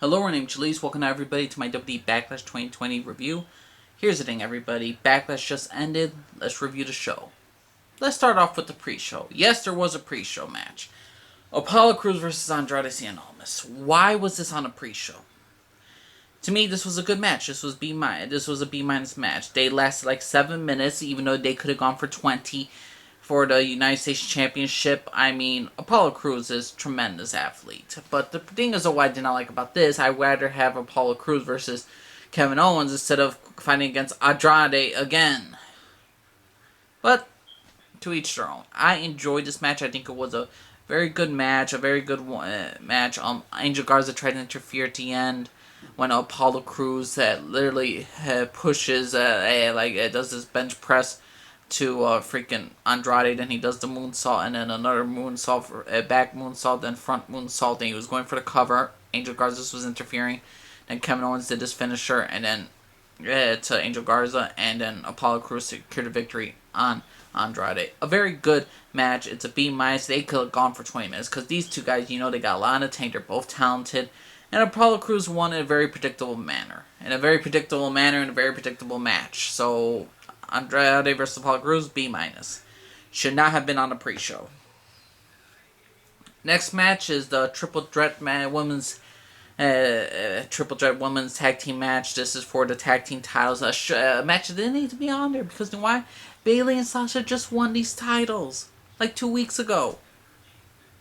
Hello, my name's Jalise. Welcome everybody to my WWE Backlash 2020 review. Here's the thing, everybody. Backlash just ended. Let's review the show. Let's start off with the pre-show. Yes, there was a pre-show match. Apollo Cruz versus Andrade Cien. Why was this on a pre-show? To me, this was a good match. This was a B minus match. They lasted like 7 minutes, even though they could have gone for 20 for the United States Championship. I mean, Apollo Cruz is a tremendous athlete. But the thing is, what I did not like about this, I'd rather have Apollo Cruz versus Kevin Owens instead of fighting against Andrade again. But to each their own. I enjoyed this match. I think it was a very good match, match. Angel Garza tried to interfere at the end when Apollo Cruz literally pushes, does this bench press to freaking Andrade, then he does the moonsault, and then another moonsault, back moonsault, then front moonsault, then he was going for the cover. Angel Garza was interfering, then Kevin Owens did his finisher, and then to Angel Garza, and then Apollo Cruz secured a victory on Andrade. A very good match. It's a B minus. They could have gone for 20 minutes because these two guys, they got a lot in the tank. They're both talented. And Apollo Cruz won in a very predictable manner. In a very predictable match. So, Andrade versus Apollo Cruz, B minus. Should not have been on the pre-show. Next match is the Triple Threat Women's Tag Team match. This is for the Tag Team titles. A match that didn't need to be on there because you know why? Bayley and Sasha just won these titles like 2 weeks ago.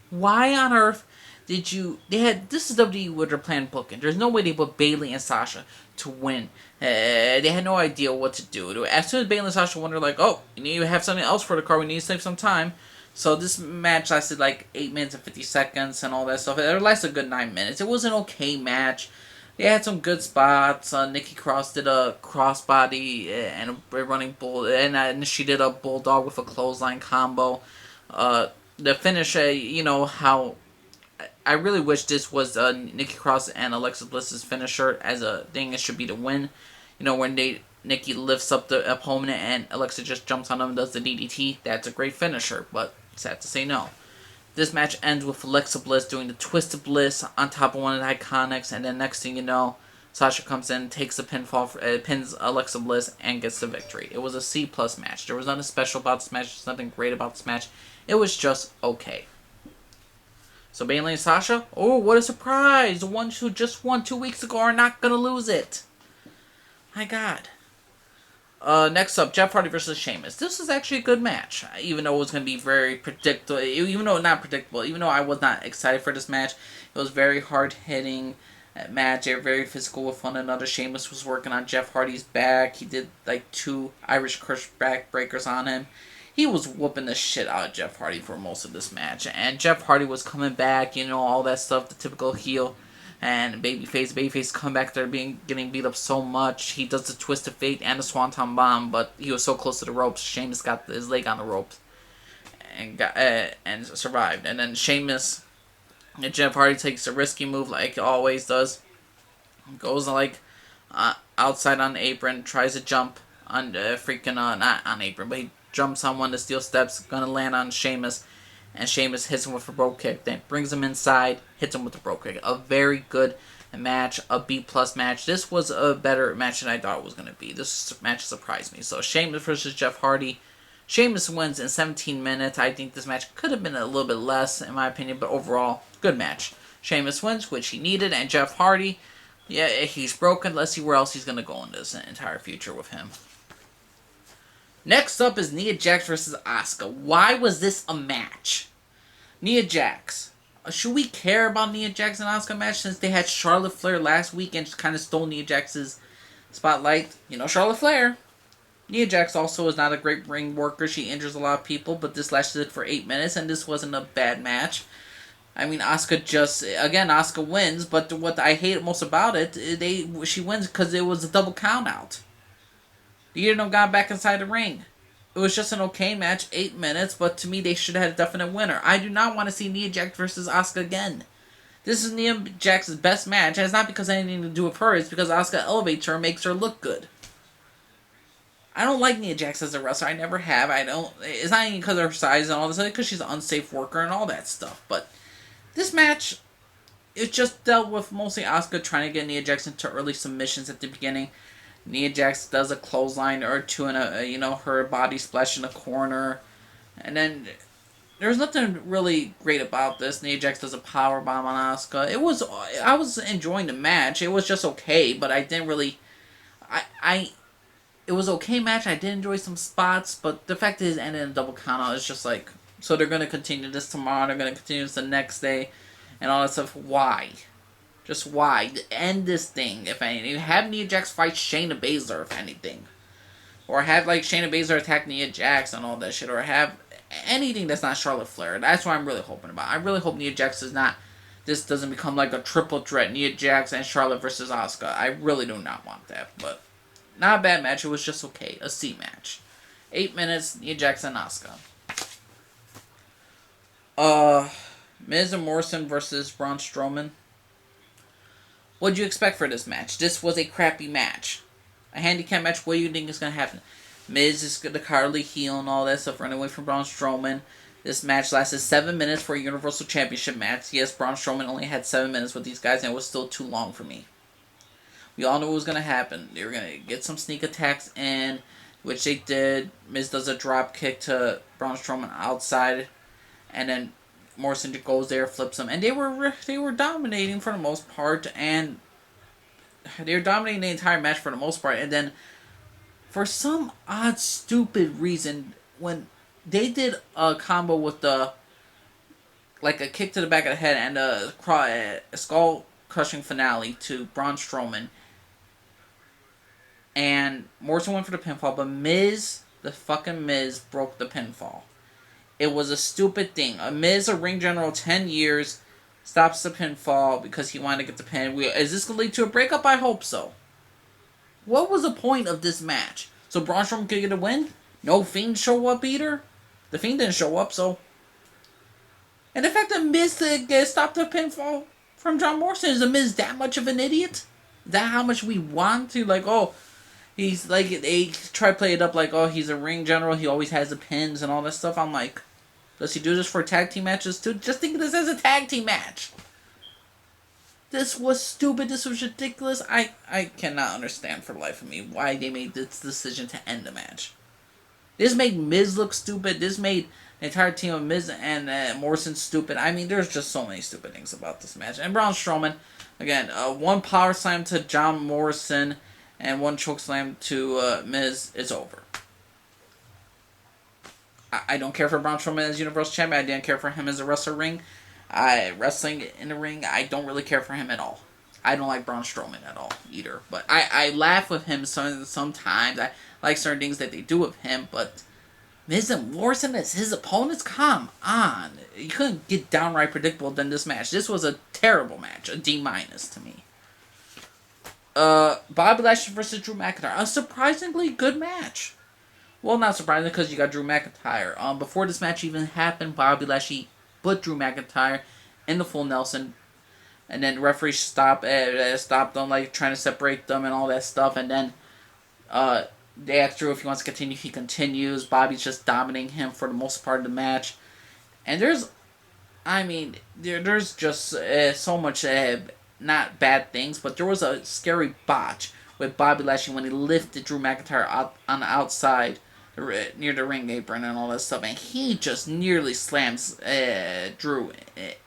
Why on earth did you? This is WWE with their planned booking. There's no way they put Bayley and Sasha to win. They had no idea what to do. As soon as Bayley and Sasha won, they're like, "Oh, we need to have something else for the card. We need to save some time." So this match lasted like 8 minutes and 50 seconds and all that stuff. It lasted a good 9 minutes. It was an okay match. They had some good spots. Nikki Cross did a crossbody and a running bull, and she did a bulldog with a clothesline combo. The finish, how I really wish this was Nikki Cross and Alexa Bliss's finisher as a thing. It should be the win. When Nikki lifts up the opponent and Alexa just jumps on him and does the DDT. That's a great finisher, but sad to say no. This match ends with Alexa Bliss doing the Twisted Bliss on top of one of the Iconics, and then next thing you know, Sasha comes in, takes the pinfall, pins Alexa Bliss, and gets the victory. It was a C+ match. There was nothing special about this match. There's nothing great about this match. It was just okay. So Bayley and Sasha, oh, what a surprise! The ones who just won 2 weeks ago are not going to lose it. My God. Next up, Jeff Hardy versus Sheamus. This was actually a good match, even though it was going to be very predictable. Even though I was not excited for this match, it was very hard-hitting match. They were very physical with one another. Sheamus was working on Jeff Hardy's back. He did like 2 Irish curse back breakers on him. He was whooping the shit out of Jeff Hardy for most of this match, and Jeff Hardy was coming back. All that stuff, the typical heel. And babyface come back there getting beat up so much. He does the twist of fate and the swanton bomb, but he was so close to the ropes. Sheamus got his leg on the ropes and survived. And then Sheamus and Jeff Hardy takes a risky move like he always does. Goes outside on the apron, tries to jump on not on apron, but he jumps on one of the steel steps, gonna land on Sheamus. And Sheamus hits him with a brogue kick, then brings him inside, hits him with a brogue kick. A very good match, a B+ match. This was a better match than I thought it was going to be. This match surprised me. So Sheamus versus Jeff Hardy. Sheamus wins in 17 minutes. I think this match could have been a little bit less, in my opinion, but overall, good match. Sheamus wins, which he needed, and Jeff Hardy, yeah, he's broken. Let's see where else he's going to go in this entire future with him. Next up is Nia Jax versus Asuka. Why was this a match? Nia Jax. Should we care about Nia Jax and Asuka match since they had Charlotte Flair last week and just kind of stole Nia Jax's spotlight? Charlotte Flair. Nia Jax also is not a great ring worker. She injures a lot of people, but this lasted for 8 minutes and this wasn't a bad match. I mean, Asuka wins, but what I hate most about it, she wins because it was a double count out. The Union got back inside the ring. It was just an okay match, 8 minutes, but to me they should have had a definite winner. I do not want to see Nia Jax versus Asuka again. This is Nia Jax's best match, and it's not because anything to do with her, it's because Asuka elevates her and makes her look good. I don't like Nia Jax as a wrestler, I never have. It's not even because of her size and all this, it's because she's an unsafe worker and all that stuff. But this match, it just dealt with mostly Asuka trying to get Nia Jax into early submissions at the beginning. Nia Jax does a clothesline or two and her body splash in the corner. And then there's nothing really great about this. Nia Jax does a power bomb on Asuka. I was enjoying the match. It was just okay, but I didn't really it was okay match. I did enjoy some spots, but the fact that it ended in a double count out is just like, so they're going to continue this tomorrow, they're going to continue this the next day, and all that stuff. Why? Just why? End this thing, if anything. Have Nia Jax fight Shayna Baszler, if anything. Or have, like, Shayna Baszler attack Nia Jax and all that shit, or have anything that's not Charlotte Flair. That's what I'm really hoping about. I really hope Nia Jax this doesn't become like a triple threat, Nia Jax and Charlotte versus Asuka. I really do not want that, but not a bad match. It was just okay. A C match. 8 minutes, Nia Jax and Asuka. Miz and Morrison versus Braun Strowman. What do you expect for this match? This was a crappy match. A handicap match. What do you think is going to happen? Miz is the cowardly heel and all that stuff, running away from Braun Strowman. This match lasted 7 minutes for a Universal Championship match. Yes, Braun Strowman only had 7 minutes with these guys, and it was still too long for me. We all knew what was going to happen. They were going to get some sneak attacks in, which they did. Miz does a drop kick to Braun Strowman outside, and then Morrison goes there, flips him, and they were dominating for the most part, and they were dominating the entire match for the most part, and then for some odd, stupid reason, when they did a combo with a kick to the back of the head and a skull-crushing finale to Braun Strowman, and Morrison went for the pinfall, but the fucking Miz, broke the pinfall. It was a stupid thing. A Miz, a ring general, 10 years, stops the pinfall because he wanted to get the pin. Is this going to lead to a breakup? I hope so. What was the point of this match? So Braun Strowman could get a win? No Fiend show up either? The Fiend didn't show up, so... And the fact that Miz stopped the pinfall from John Morrison, is the Miz that much of an idiot? Is that how much we want to, he's like, they try to play it up like, oh, he's a ring general, he always has the pins and all that stuff. I'm like, does he do this for tag team matches too? Just think of this as a tag team match. This was stupid. This was ridiculous. I cannot understand for the life of me why they made this decision to end the match. This made Miz look stupid. This made the entire team of Miz and Morrison stupid. I mean, there's just so many stupid things about this match. And Braun Strowman, again, one power slam to John Morrison and one choke slam to Miz. It's over. I don't care for Braun Strowman as Universal Champion. I didn't care for him as a wrestling in the ring. I don't really care for him at all. I don't like Braun Strowman at all either. But I laugh with him sometimes. I like certain things that they do with him. But Miz and Morrison as his opponents? Come on. You couldn't get downright predictable than this match. This was a terrible match. A D- to me. Bobby Lashley versus Drew McIntyre. A surprisingly good match. Well, not surprising because you got Drew McIntyre. Before this match even happened, Bobby Lashley put Drew McIntyre in the full Nelson, and then the referee stopped them, like trying to separate them and all that stuff. And then they asked Drew if he wants to continue. He continues. Bobby's just dominating him for the most part of the match. And there's just so much not bad things, but there was a scary botch with Bobby Lashley when he lifted Drew McIntyre out on the outside near the ring apron and all that stuff, and he just nearly slams Drew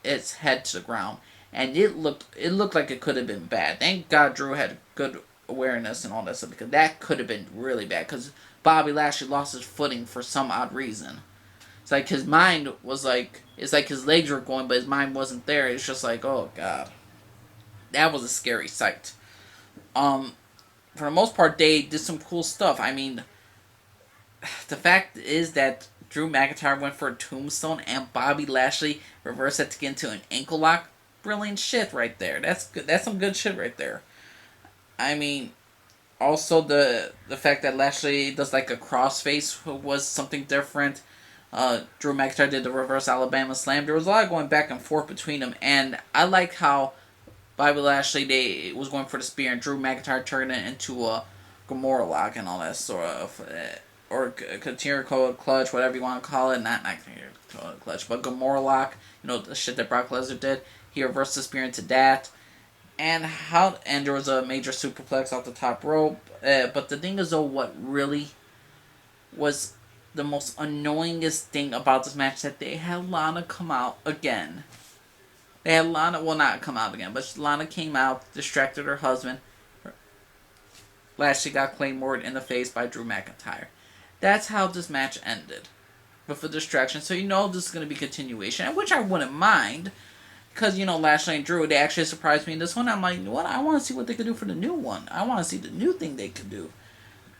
its head to the ground, and it looked like it could have been bad. Thank God Drew had good awareness and all that stuff, because that could have been really bad, because Bobby Lashley lost his footing for some odd reason. It's like his mind was like, it's like his legs were going, but his mind wasn't there. It's just like, oh God. That was a scary sight. For the most part, they did some cool stuff. I mean, the fact is that Drew McIntyre went for a tombstone and Bobby Lashley reversed it to get into an ankle lock. Brilliant shit right there. That's good. That's some good shit right there. I mean, also the fact that Lashley does like a crossface was something different. Drew McIntyre did the reverse Alabama slam. There was a lot going back and forth between them, and I like how Bobby Lashley was going for the spear, and Drew McIntyre turned it into a Gamora lock and all that sort of, or continual clutch, whatever you want to call it. Not continual clutch, but Gamora lock. You know, the shit that Brock Lesnar did. He reversed the spear into that. And there was a major superplex off the top rope. But the thing is, though, what really was the most annoyingest thing about this match, that they had Lana come out again. They had Lana, well, not come out again, but Lana came out, distracted her husband. Lashley got Claymored in the face by Drew McIntyre. That's how this match ended, with a distraction. So you know this is going to be continuation, which I wouldn't mind, because, you know, Lashley and Drew, they actually surprised me in this one. I'm like, what? I want to see what they could do for the new one. I want to see the new thing they could do.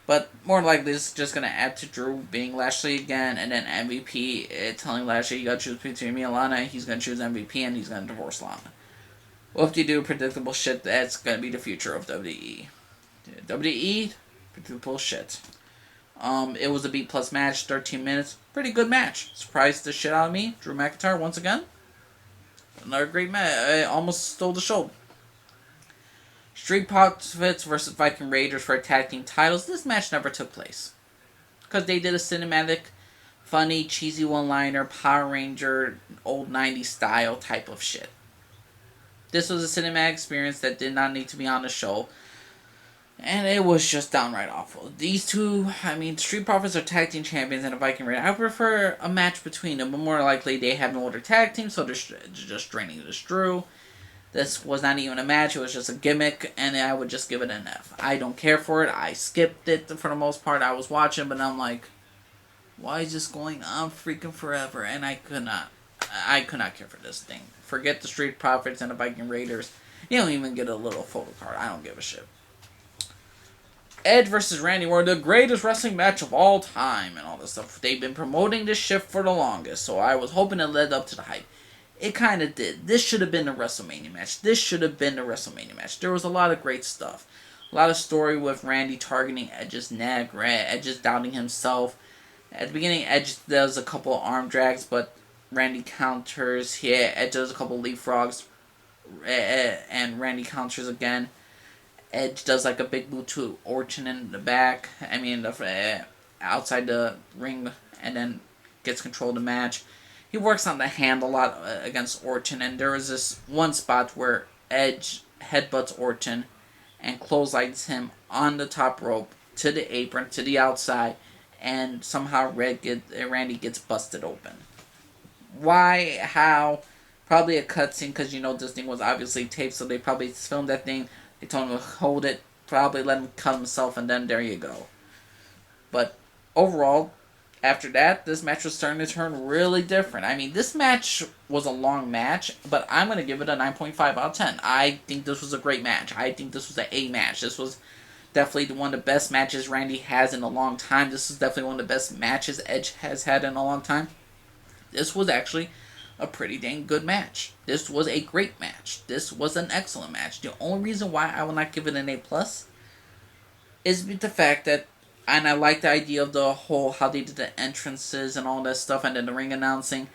But more likely, this is just going to add to Drew being Lashley again, and then MVP telling Lashley, you got to choose between me and Lana. He's going to choose MVP, and he's going to divorce Lana. Well, if you do predictable shit, that's going to be the future of WWE. WWE, predictable shit. It was a B+ match, 13 minutes. Pretty good match. Surprised the shit out of me. Drew McIntyre, once again. Another great match. Almost stole the show. Street Profits versus Viking Raiders for tag team titles. This match never took place, because they did a cinematic, funny, cheesy one-liner, Power Ranger, old 90s style type of shit. This was a cinematic experience that did not need to be on the show, and it was just downright awful. These two, Street Profits are tag team champions and a Viking Raider. I prefer a match between them, but more likely they have no other tag team, so they're just draining this Drew. This was not even a match, it was just a gimmick, and I would just give it an F. I don't care for it, I skipped it for the most part. I was watching, but I'm like, why is this going on freaking forever? And I could not care for this thing. Forget the Street Profits and the Viking Raiders. You don't even get a little photo card, I don't give a shit. Edge versus Randy were the greatest wrestling match of all time and all this stuff. They've been promoting this shit for the longest, so I was hoping it led up to the hype. It kind of did. This should have been a WrestleMania match. There was a lot of great stuff. A lot of story with Randy targeting Edge's neck, Edge's doubting himself. At the beginning, Edge does a couple of arm drags, but Randy counters. Edge does a couple of leapfrogs, and Randy counters again. Edge does like a big boot to Orton in the back. Outside the ring, and then gets control of the match. He works on the hand a lot against Orton, and there was this one spot where Edge headbutts Orton and clotheslines him on the top rope to the apron, to the outside, and somehow Randy gets busted open. Why? How? Probably a cutscene, because this thing was obviously taped, so they probably filmed that thing. They told him to hold it, probably let him cut himself, and then there you go. But overall, after that, this match was starting to turn really different. This match was a long match, but I'm going to give it a 9.5 out of 10. I think this was a great match. I think this was an A match. This was definitely one of the best matches Randy has in a long time. This is definitely one of the best matches Edge has had in a long time. This was actually a pretty dang good match. This was a great match. This was an excellent match. The only reason why I will not give it an A+ is the fact that, and I like the idea of the whole, how they did the entrances and all that stuff, and then the ring announcing,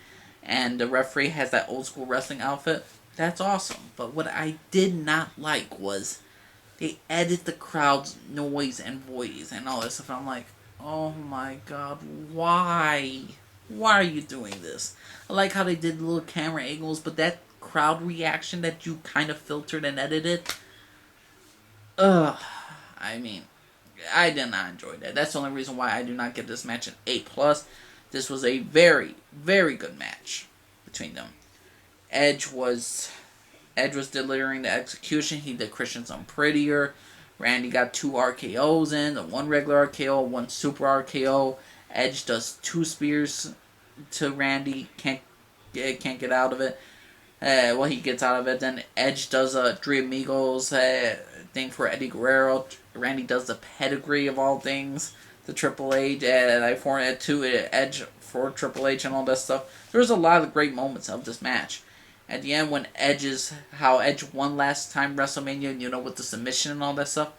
and the referee has that old school wrestling outfit. That's awesome. But what I did not like was they added the crowd's noise and voice and all that stuff. I'm like, oh my god, why? Why are you doing this? I like how they did little camera angles, but that crowd reaction that you kind of filtered and edited, I did not enjoy that. That's the only reason why I do not give this match an A+. This was a very, very good match between them. Edge was delivering the execution. He did Christian's Prettier. Randy got 2 RKOs in, one regular RKO, one super RKO. Edge does 2 spears to Randy, can't get out of it. He gets out of it. Then Edge does a Three Amigos thing for Eddie Guerrero. Randy does the pedigree of all things, the Triple H, and I formed to Edge for Triple H and all that stuff. There was a lot of great moments of this match. At the end, when Edge won last time WrestleMania, with the submission and all that stuff,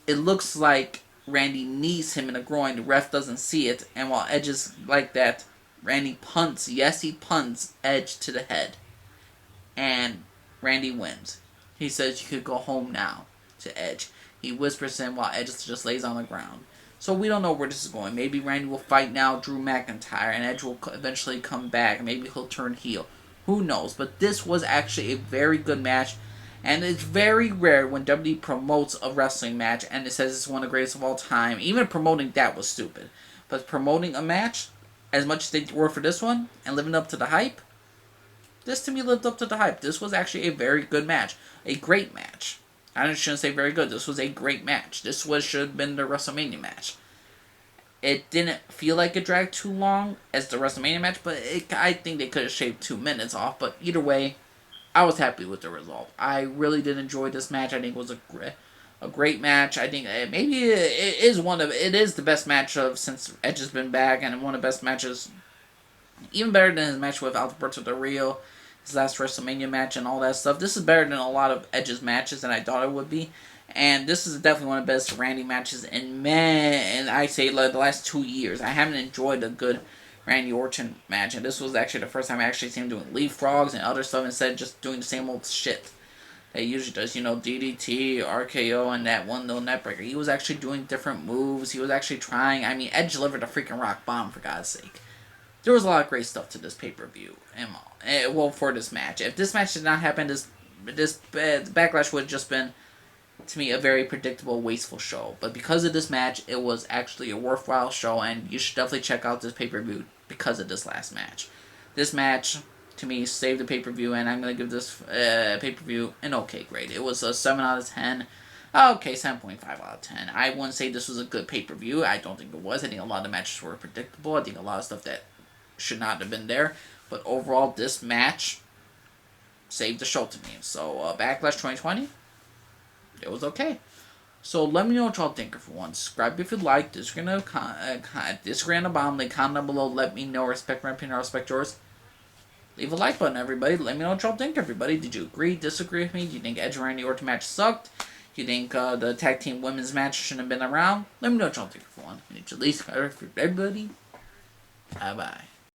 it looks like Randy knees him in the groin. The ref doesn't see it, and while Edge is like that, Randy punts. Yes, he punts Edge to the head, and Randy wins. He says, "You could go home now," to Edge. He whispers him while Edge just lays on the ground. So we don't know where this is going. Maybe Randy will fight now Drew McIntyre, and Edge will eventually come back. Maybe he'll turn heel. Who knows? But this was actually a very good match. And it's very rare when WWE promotes a wrestling match and it says it's one of the greatest of all time. Even promoting that was stupid. But promoting a match, as much as they were for this one, and living up to the hype, this to me lived up to the hype. This was actually a very good match. A great match. I shouldn't say very good. This was a great match. This should have been the WrestleMania match. It didn't feel like it dragged too long as the WrestleMania match, but I think they could have shaved 2 minutes off. But either way, I was happy with the result. I really did enjoy this match. I think it was a great match. I think maybe it is the best match since Edge has been back, and one of the best matches, even better than his match with Alberto Del Rio, his last WrestleMania match and all that stuff. This is better than a lot of Edge's matches than I thought it would be. And this is definitely one of the best Randy matches in I say like the last 2 years. I haven't enjoyed a good Randy Orton match, and this was actually the first time I actually seen him doing leapfrogs and other stuff instead of just doing the same old shit that he usually does. DDT, RKO, and that one little neckbreaker. He was actually doing different moves. He was actually trying. I mean, Edge delivered a freaking rock bomb, for God's sake. There was a lot of great stuff to this pay-per-view. For this match. If this match did not happen, this Backlash would have just been, to me, a very predictable, wasteful show. But because of this match, it was actually a worthwhile show, and you should definitely check out this pay-per-view because of this last match. This match, to me, saved the pay-per-view, and I'm going to give this pay-per-view an okay grade. It was a 7 out of 10. Okay, 7.5 out of 10. I wouldn't say this was a good pay-per-view. I don't think it was. I think a lot of the matches were predictable. I think a lot of stuff that should not have been there. But overall, this match saved the show to me. So, Backlash 2020, it was okay. So, let me know what y'all think, everyone. Subscribe if you like. Disagree on the bottom. Link comment down below. Let me know. Respect my opinion. I respect yours. Leave a like button, everybody. Let me know what y'all think, everybody. Did you agree, disagree with me? Do you think Edge and Randy Orton match sucked? Do you think the tag team women's match shouldn't have been around? Let me know what y'all think, everyone. And it's at least everybody. Bye-bye.